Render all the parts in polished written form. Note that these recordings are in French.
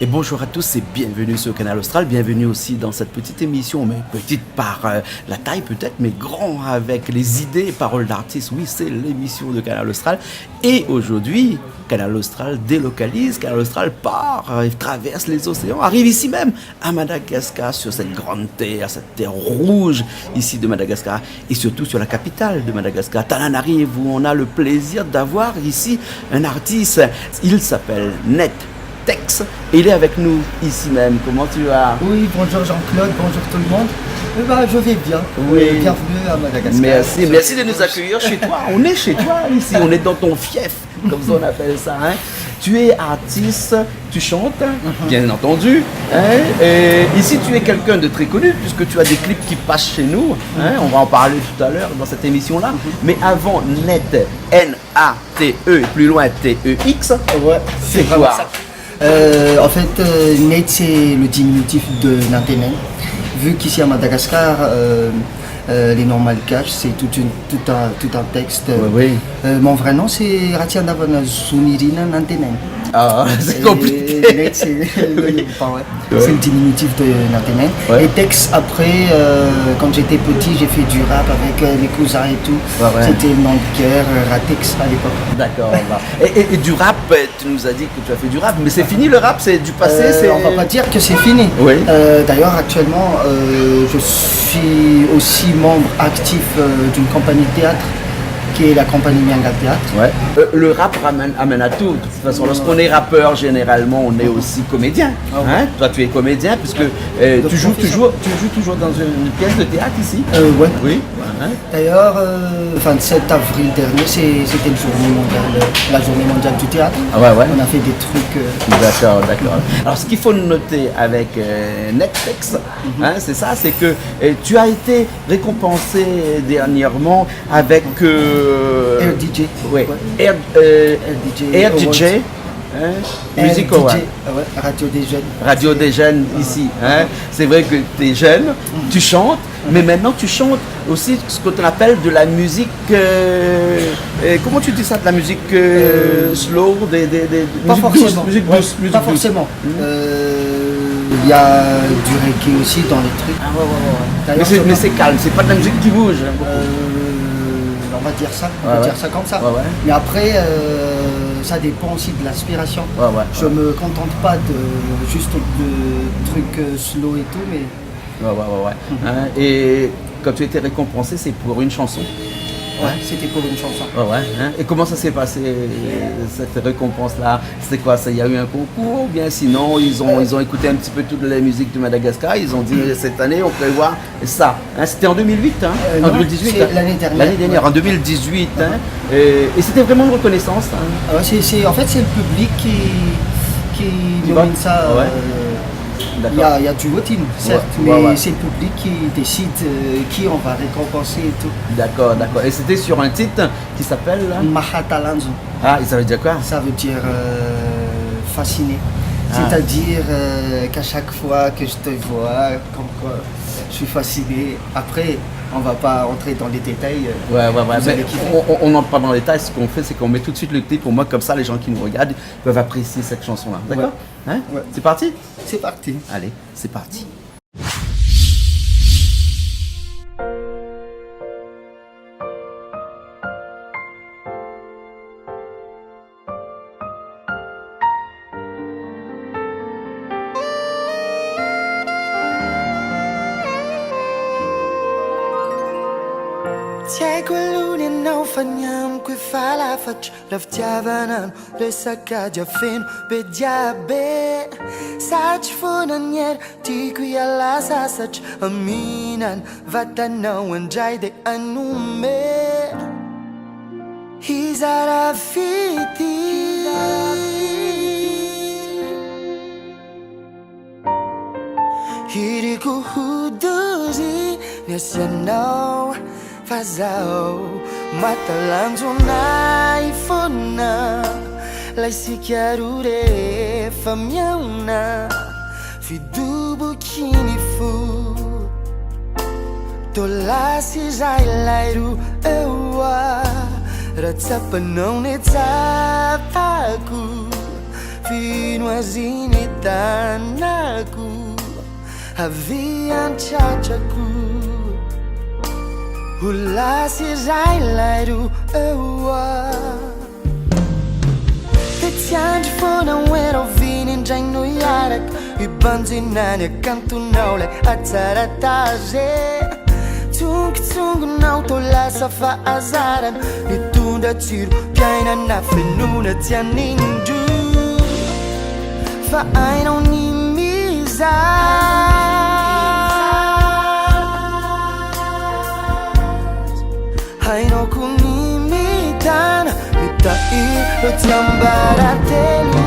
Et bonjour à tous et bienvenue sur Canal Austral, bienvenue aussi dans cette petite émission, mais petite par la taille peut-être, mais grand avec les idées et paroles d'artistes. Oui, c'est l'émission de Canal Austral. Et aujourd'hui, Canal Austral délocalise, Canal Austral part, traverse les océans, arrive ici même à Madagascar, sur cette grande terre, cette terre rouge ici de Madagascar, et surtout sur la capitale de Madagascar, Tananarive, où on a le plaisir d'avoir ici un artiste. Il s'appelle Net Tex, et il est avec nous ici même. Comment tu vas? Oui, bonjour Jean-Claude, bonjour tout le monde. Je vais bien. Oui. Bienvenue à Madagascar. Merci de nous accueillir chez toi. On est chez toi ici, on est dans ton fief, comme ça on appelle ça. Hein. Tu es artiste, tu chantes, bien entendu. Hein. Et ici tu es quelqu'un de très connu puisque tu as des clips qui passent chez nous. Hein. On va en parler tout à l'heure dans cette émission-là. Mais avant, Net, N-A-T-E, plus loin T-E-X, Ouais, c'est quoi ça. Net c'est le diminutif de Nantenen. Vu qu'ici à Madagascar, les normal cash, c'est tout un texte. Oui. Mon vrai nom c'est Ratiandavana Zunirina Nantenen. Ah, c'est compliqué. Net c'est le diminutif de Nantenen. Ouais. Et Tex après, quand j'étais petit, j'ai fait du rap avec mes cousins et tout. Ouais. C'était le nom de guerre, Ratex à l'époque. D'accord. Et du rap, tu nous as dit que tu as fait du rap, mais c'est fini le rap, c'est du passé. On va pas dire que c'est fini. Oui. D'ailleurs, actuellement, je suis aussi membre actif d'une compagnie de théâtre qui est la compagnie Mianga Théâtre. Ouais. Le rap amène à tout. De toute façon, lorsqu'on est rappeur, généralement, on est aussi comédien. Hein? Toi, tu es comédien puisque tu joues toujours dans une pièce de théâtre ici. Ouais. Oui. Hein? D'ailleurs, 27 avril dernier, c'était la journée mondiale du théâtre. Ah ouais. On a fait des trucs. D'accord. Alors, ce qu'il faut noter avec Netflix, hein, c'est ça, c'est que tu as été récompensé dernièrement avec Air DJ. Ouais. Ouais. Air DJ. Hein? Music DJ, Award. Radio des Jeunes. Radio des jeunes ici. Hein? C'est vrai que tu es jeune, tu chantes, mais maintenant tu chantes aussi ce qu'on appelle de la musique. Comment tu dis ça? De la musique slow, Pas musique forcément. douce, musique Ouais, douce, musique pas douce. forcément. Il y a du reggae aussi dans les trucs. Ah ouais. D'ailleurs, Mais c'est calme, c'est pas de la musique qui bouge. Hein, beaucoup. On va dire ça, Ouais. dire ça comme ça. Ouais. Mais après, ça dépend aussi de l'inspiration. Ouais. Je me contente pas de juste de trucs slow et tout, mais Ouais. Hein, et quand tu étais récompensé, c'est pour une chanson. ouais, c'était pour une chanson. Ouais. Hein. Et comment ça s'est passé, cette récompense-là? C'était quoi? Il y a eu un concours ou bien sinon ils ont écouté un petit peu toutes les musiques de Madagascar, ils ont dit cette année on prévoit ça. Hein. C'était en 2008, hein? En Non, 2018. c'est l'année dernière. L'année dernière, Ouais. en 2018. Hein. Et c'était vraiment une reconnaissance. Hein. En fait, c'est le public qui vote. nomine ça. Ouais. Il D'accord. y a du voting, certes, Ouais. mais c'est le public qui décide qui on va récompenser et tout. D'accord. Et c'était sur un titre qui s'appelle Mahatalanzo. Ah, et ça veut dire quoi? Ça veut dire fasciné. Ah. C'est-à-dire qu'à chaque fois que je te vois, comme quoi je suis fasciné. Après, on va pas entrer dans les détails. Ouais. Vous allez Mais kiffer. on n'entre pas dans les détails. Ce qu'on fait, c'est qu'on met tout de suite le clip. Pour moi, comme ça, les gens qui nous regardent peuvent apprécier cette chanson-là. D'accord? Hein? Ouais. C'est parti? C'est parti. Allez, c'est parti. Ti hai quell'union fagniam qui fa la faccia Ravtiavanan le saccadia fin bediabe Sach funanier ti qui alla sasach Aminan vatanau anjai de anume Hizara fiti Hiriku huduzi Nesianau fazao Matalanzo na ifona Lai si chiarure famiauna Fidubu kini fu Tola si zay lairu ewa Ratsapanao ni tsapaku Finoazini tanaku Havian chachaku Hula si zay lairu ewa Tiandy fona wero vinin drain no yarak Ibanzinanya kantunao le atsarataze Tsongo-tsongonao tolasa faazaran Mitondra tsiro piainana fenona tianindro Fa ainao ny mizazy Hainao ko ny mitana Mitahiro tiambaratelo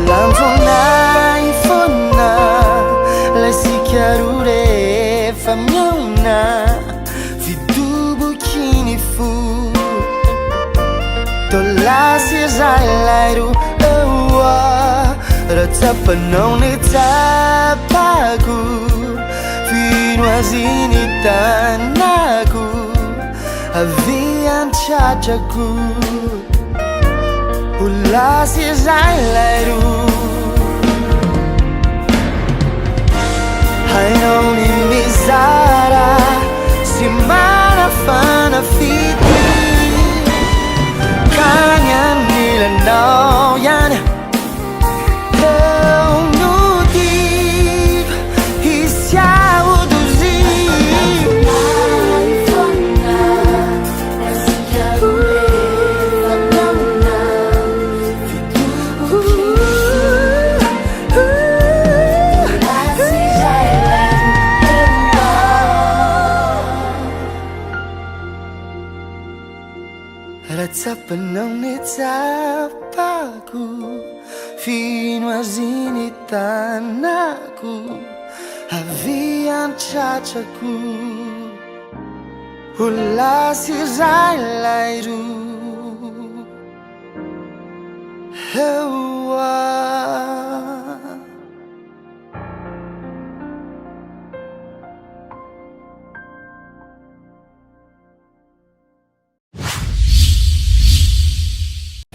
Lanzona ifona La sichiarure famiona Vidubu kini fu Tola si zalairu ewa Ratsapanao ni tsapaku Finoazini tanaku Avian chachaku Hula si zay lairu Hainao ni mizara Si manafana fiti Kanya nila nao yan Teu nutiv Isiao duzi Ratsapanao ni tsapaku Finoazini tanaku Havian chachaku Hula si zay lairu Hewa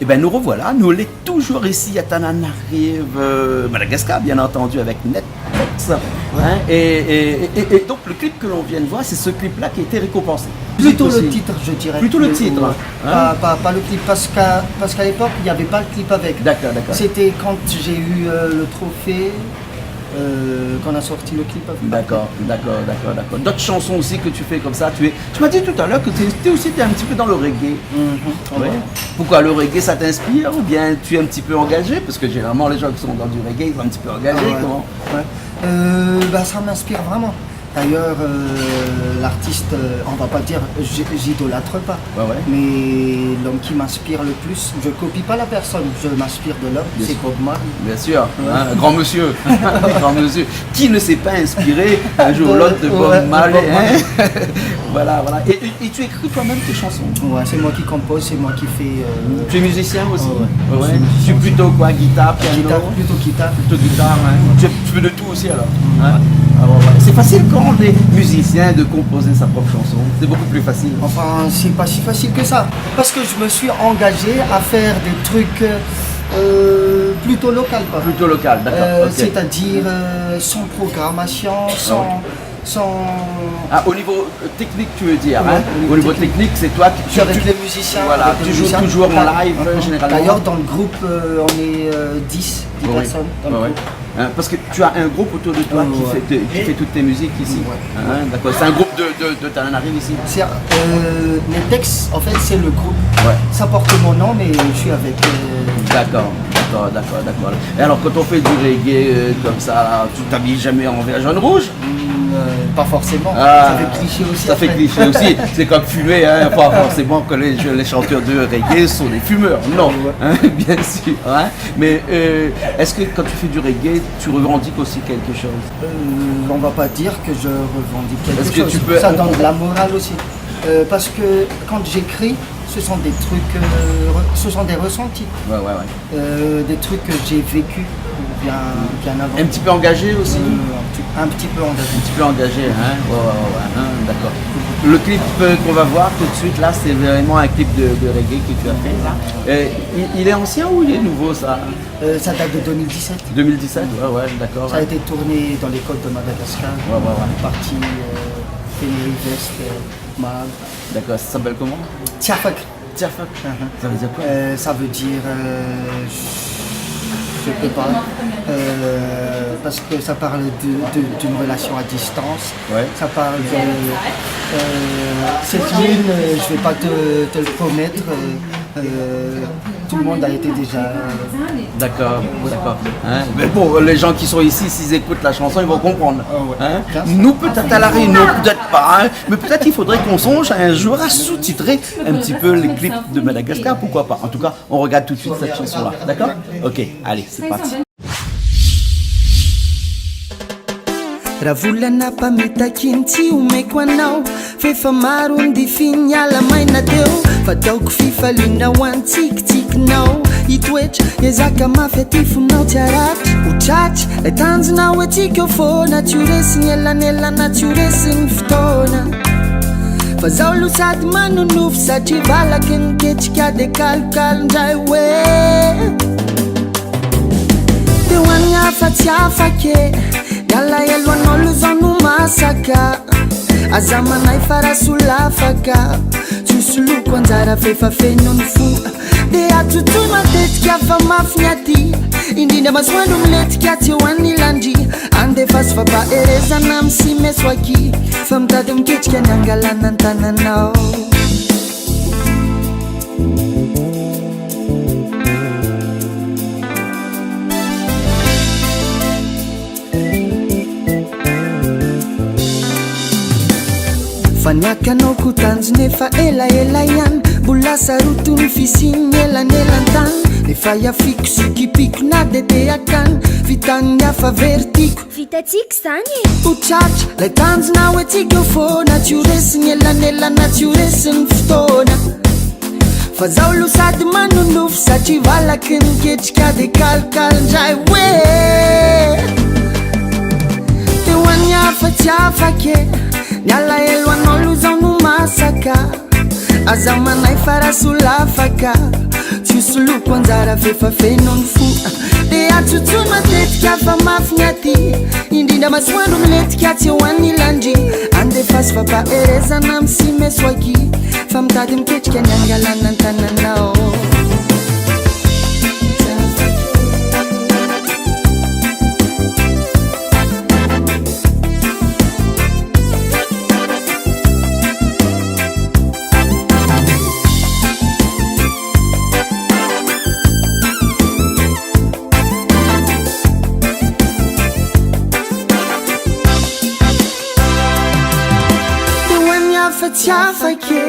Et bien nous revoilà, nous l'est toujours ici à Tananarive, Madagascar bien entendu avec Netflix. Hein, et donc le clip que l'on vient de voir, c'est ce clip-là qui a été récompensé. Plutôt le titre, je dirais. Plutôt le titre. Pas le clip, parce qu'à l'époque, il n'y avait pas le clip avec. D'accord, d'accord. C'était quand j'ai eu le trophée qu'on a sorti le clip avec. D'accord. D'autres chansons aussi que tu fais comme ça, tu m'as dit tout à l'heure que tu es un petit peu dans le reggae. Ouais. Pourquoi le reggae, ça t'inspire ou bien tu es un petit peu engagé? Parce que généralement les gens qui sont dans du reggae, ils sont un petit peu engagés. Comment? Ça m'inspire vraiment. D'ailleurs, l'artiste, on va pas dire, j'idolâtre pas, mais l'homme qui m'inspire le plus, je copie pas la personne, je m'inspire de l'homme, c'est Bob Marley. Bien sûr, hein, grand monsieur, grand monsieur. Qui ne s'est pas inspiré un jour ou l'autre de Bob Marley, hein? Voilà. Et tu écris toi-même tes chansons? Ouais, c'est moi qui compose, c'est moi qui fais... Tu es musicien aussi? Ouais. Tu es plutôt quoi, guitare, piano? Plutôt guitare. Plutôt guitare, hein. Tu fais de tout aussi alors, hein? C'est facile quand on est musicien de composer sa propre chanson, c'est beaucoup plus facile. Enfin, c'est pas si facile que ça, parce que je me suis engagé à faire des trucs plutôt local. Plutôt local, d'accord. Okay. C'est-à-dire sans programmation, Ah, au niveau technique, tu veux dire, ouais, hein? Au niveau technique, c'est toi qui... avec les musiciens. Voilà, tu joues toujours en live, généralement. D'ailleurs, dans le groupe, on est 10 personnes. Hein, parce que tu as un groupe autour de toi qui fait toutes tes musiques ici. Hein, d'accord. C'est un groupe de Tananarive ici. Netflix, en fait, c'est le groupe. Ça porte mon nom, mais je suis avec... D'accord. Et alors, quand on fait du reggae comme ça, tu t'habilles jamais en vert, jaune, rouge? Pas forcément, Ah, ça fait cliché aussi. Ça fait après. cliché aussi, c'est comme fumer, hein, pas forcément que les chanteurs de reggae sont des fumeurs, non, hein, bien sûr. Hein. Mais est-ce que quand tu fais du reggae, tu revendiques aussi quelque chose? On va pas dire que je revendique quelque Est-ce que chose. tu peux- Ça donne de la morale aussi. Parce que quand j'écris, ce sont des trucs, ce sont des ressentis, Ouais, ouais, ouais. des trucs que j'ai vécu bien avant. Un petit peu engagé aussi? Un petit peu engagé. Un petit peu engagé, hein? Ouais, ouais, ouais, hein, d'accord. Le clip qu'on va voir tout de suite, là, c'est vraiment un clip de reggae que tu as fait, là. Il est ancien ou il est nouveau, ça? Ça date de 2017. 2017? Ouais, ouais, d'accord. Ça a été tourné dans les côtes de Madagascar. Ouais, ouais, ouais. Partie Tenerife, Malte. D'accord, ça s'appelle comment? Tiafak. Tiens, fuck. Ça veut dire quoi? Ça veut dire. Je peux pas. Parce que ça parle d'une relation à distance. Ouais. Ça parle de. Cette ligne, je vais pas te le promettre. Tout le monde a été déjà. D'accord, d'accord. Hein? Mais bon, les gens qui sont ici, s'ils écoutent la chanson, ils vont comprendre. ouais. Hein? Nous, peut-être à l'arrêt, nous, peut-être pas. Hein? Mais peut-être il faudrait qu'on songe un jour à sous-titrer un petit peu les clips de Madagascar, pourquoi pas. En tout cas, on regarde tout de suite cette chanson-là. D'accord? Ok, allez, c'est parti. Raha volana mpamitaki tsy omeko anao fefa maro ndifiny ala maina teo fataoko fifaliana ho antsikitsikinao hitoetra ezaka mafy atifonao tsy aratra hotratra lay tanjonao atsika eo foana tsy horesiny elanelana tsy horesiny fotoana fa zaho lo sady manonofo satria valaky niketrika de kalokalondray hoe teo any hafa tsy afake alahelo anao zao no masaka aza manay farasolafaka tsy hosoloko anjara fefafeno ny fo de atotoy matetika fa mafy ny aty indrindra masoandro miletika tsy eo anylandry andefasy fampaherezana msy meso aky fa mitady miketrika ny angalana ny tananao faniakanao kotanjony efa elaela ihany mbola sarotony fisiny elanelantany efa iafiko sikipiko na dede akany vitaniny hafa veritiko vitatsika zany hotratra lay tanjonao atsika eo foana tsy horesiny elanelana tsy horesiny fotoana fa zaho lo sady manonofo satria valaky niketrika de kalokalondray hoe teo any hafa tsy afake nialaelo anao lo zao no masaka aza manay farasolafaka tsy hosoloko anjara fefafeno ny fo de atsotsoy matetika fa mafy ny aty indrindra masoandro miletika tsy eo anylandry andefasy fampaherezana msy meso aky fa mitady miketrika ny angalana ny tananao tsy afake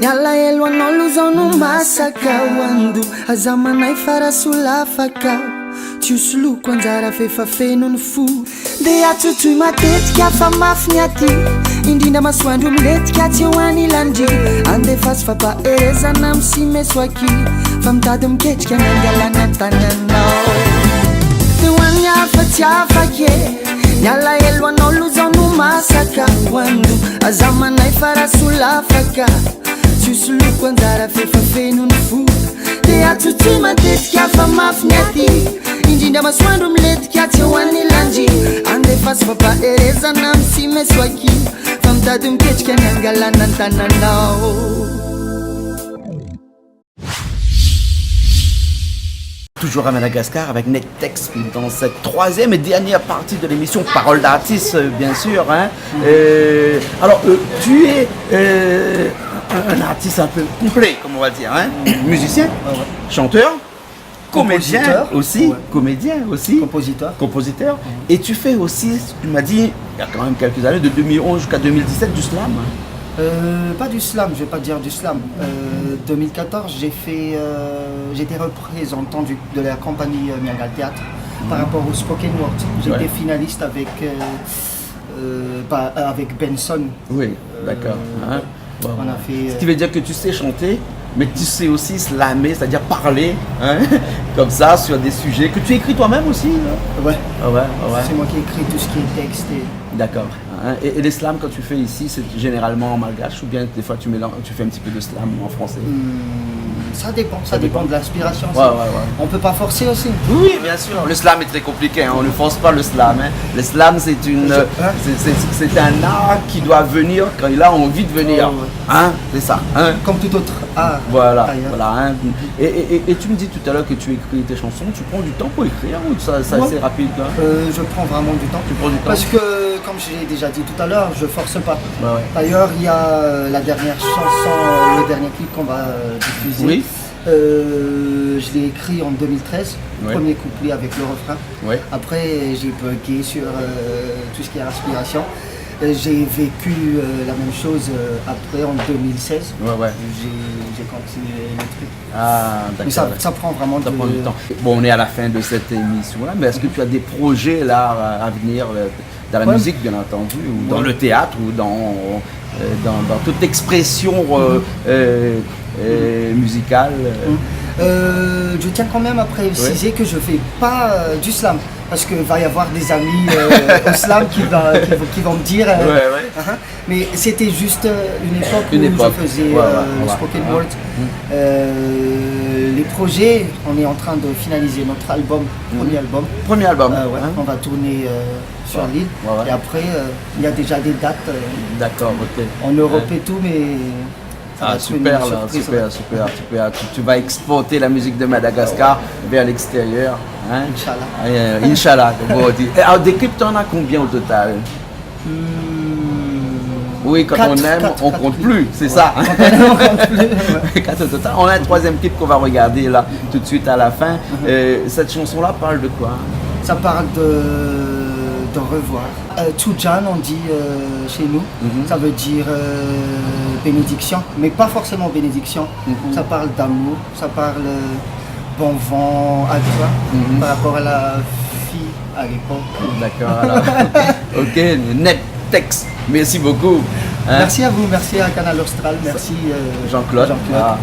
nialaelo anao lo zao no masaka hoando aza manay farasolafaka tsy hosoloko anjara fefafeno ny fo de atsotsoy matetika fa mafy ny aty indrindra masoandro miletika tsy eo anylandry andefasy fampaherezana msy meso aky fa mitady miketrika ny angalana tananao de hoany hafa tsy afake nialaelo anao lo zao no masaka hoando aza manay farasolafaka tsy hosoloko anjara fefafeno ny fo de atsotsoy matetika fa mafy ny aty indrindra masoandro miletika tsy eo anylandry andefasy fampaherezana msy meso aky fa mitady miketrika ny angalana ny tananao Toujours à Madagascar avec Nectex dans cette troisième et dernière partie de l'émission Parole d'artiste, bien sûr. Hein. Alors, tu es un artiste un peu complet, comme on va dire. Hein. Musicien, chanteur, comédien aussi, compositeur. Et tu fais aussi, tu m'as dit, il y a quand même quelques années, de 2011 jusqu'à 2017, du slam. Pas du slam, je vais pas dire du slam. 2014, j'étais représentant de la compagnie Miangal Théâtre par rapport au spoken word. J'étais finaliste avec Benson. Oui, d'accord. On a fait, ce qui veut dire que tu sais chanter, mais tu sais aussi slammer, c'est-à-dire parler, comme ça, sur des sujets que tu écris toi-même aussi. Ouais. C'est moi qui écris tout ce qui est texte. D'accord. Et les slams, quand tu fais ici, c'est généralement en malgache ou bien des fois tu fais un petit peu de slam en français? Ça dépend de l'inspiration. On peut pas forcer aussi. Oui, bien sûr. Le slam est très compliqué, on ne force pas le slam. Le slam, c'est un art qui doit venir quand il a envie de venir. C'est ça. Comme tout autre art. Voilà. Et tu me dis tout à l'heure que tu écris tes chansons, tu prends du temps pour écrire ou ça c'est assez rapide là? Je prends vraiment du temps. Tu prends du temps. Parce que, comme je l'ai déjà dit tout à l'heure, je force pas. D'ailleurs, il y a la dernière chanson, le dernier clip qu'on va diffuser. Oui. Je l'ai écrit en 2013, premier couplet avec le refrain. Après, j'ai bugué sur tout ce qui est respiration. J'ai vécu la même chose après en 2016. J'ai continué le truc. D'accord. Mais ça prend vraiment du temps. Bon, on est à la fin de cette émission-là, mais est-ce que tu as des projets là à venir dans la musique, bien entendu, ou dans le théâtre, ou dans toute expression musicale? Je tiens quand même à préciser que je fais pas du slam, parce qu'il va y avoir des amis au slam qui vont me dire. Mais c'était juste une époque où je faisais le spoken word. Les projets, on est en train de finaliser notre album, premier album. On va tourner sur l'île. Et après, il y a déjà des dates. D'accord, en Europe et tout, mais. Super. Tu vas exporter la musique de Madagascar vers l'extérieur. Inch'Allah. Inch'Allah, comme on dit. Alors, des clips, tu en as combien au total? Oui, quand on aime, on compte plus, c'est ça. On compte plus. 4 au total. On a un troisième clip qu'on va regarder là tout de suite à la fin. Cette chanson-là parle de quoi? Ça parle de revoir. Tujan, on dit chez nous, ça veut dire bénédiction, mais pas forcément bénédiction. Ça parle d'amour, ça parle bon vent à toi par rapport à la fille à l'époque. D'accord, alors. Ok, net texte. Merci beaucoup. Merci à vous, merci à Canal Austral, merci Jean-Claude.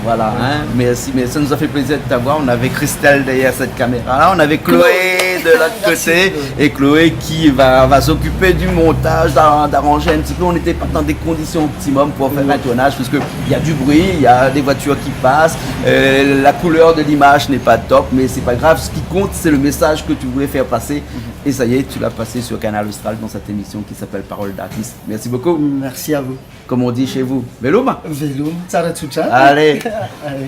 Voilà, merci, mais ça nous a fait plaisir de t'avoir. On avait Christelle derrière cette caméra, on avait Chloé de l'autre côté, et Chloé qui va s'occuper du montage, d'arranger un petit peu. On n'était pas dans des conditions optimum pour faire un tournage, parce qu'il y a du bruit, il y a des voitures qui passent, la couleur de l'image n'est pas top, mais c'est pas grave. Ce qui compte, c'est le message que tu voulais faire passer. Et ça y est, tu l'as passé sur Canal Austral dans cette émission qui s'appelle Paroles d'artiste. Merci beaucoup. Merci à vous. Comme on dit chez vous, Veluma. Velum, Tsara Tsucha. Allez. Allez.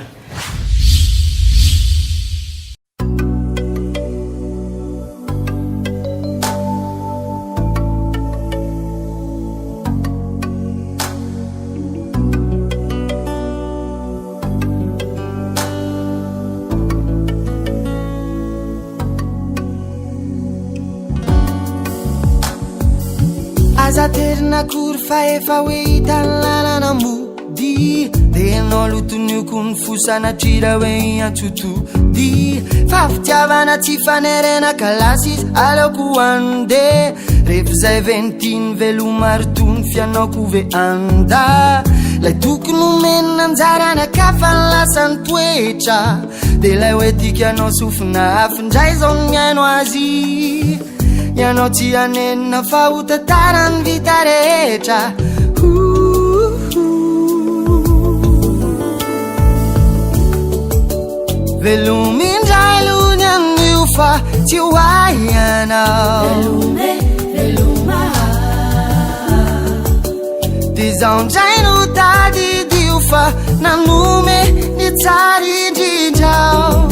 Azaterina kurfa efa hoe hitanlalana mody dia anao lotoniko ny fosanatira hoe antsotody fa fitiavana tsy fanerena kalasy izy aleoko andeha rehefa zay ventiny velomary tony fianaoko ve anda lay tokony omenina anjara anakafa ny lasany toetra dia lay hoe tika anao sofina afindray zao ny miaino azy ianao tsy anenina fa ho tantarany vita rehetra velomindray lony anio fa tsy ho ay ianao dia zaho ndray no tadidio fa nanome ny tsara indrindrao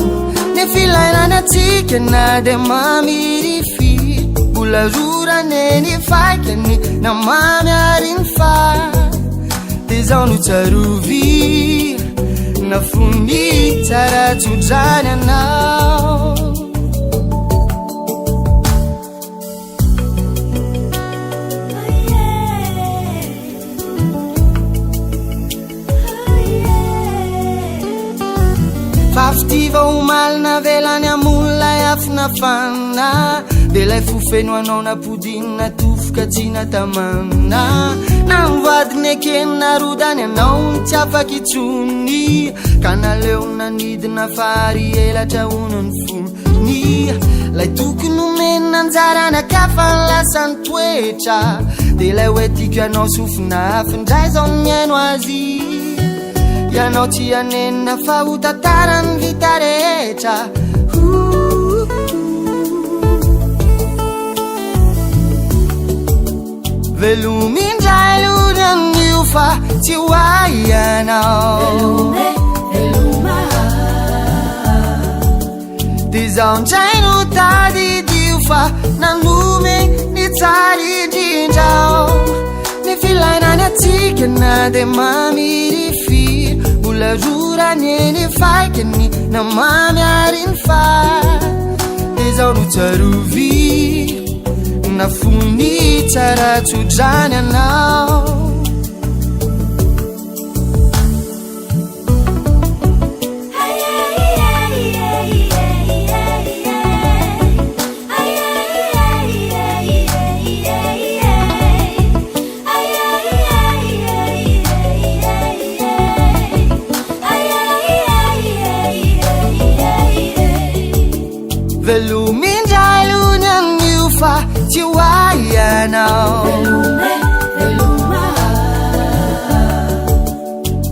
ny filainana atsika na dia mamirify mbola rorane ny fakany na mamy ary ny fa dia zaho no tsarovira nafuni tsara tsodrany anao fafity vaomalina velany amolona afina fanina de lay fofeno anao napodinina tofoka tsy natamana nanovoadiny ekenina rodany anao tsy afaky itsony ka naleo nanidina fary elatra onony fony lay tokony omenina anjarany akafany lasany toetra de lay hoe tiako anao sofina afindray zao miaino azy ianao tsy anenina fa ho tantarany vita rehetra velomindray lony anio fa tsy hoay ianao de zaho ndray no tadidio fa nanome ny tsara indrindrao ny filainany atsika na de mamirifiry mbola rorany eny faikany na mamiariny fa de zaho no tsaroviry nafuni tsara tsodrany anao velomindray lony anio fa tsy hoay ianao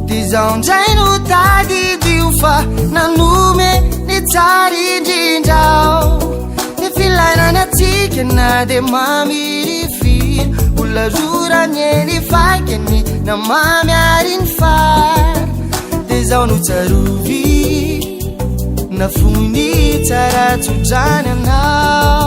de zaho ndray no tadidio fa nanome ny tsara indrindrao ny filainany atsika na de mamirifiry mbola rorany eny faikany na mamiariny fary de zaho no tsaroviry nafuni tsara tsodrany anao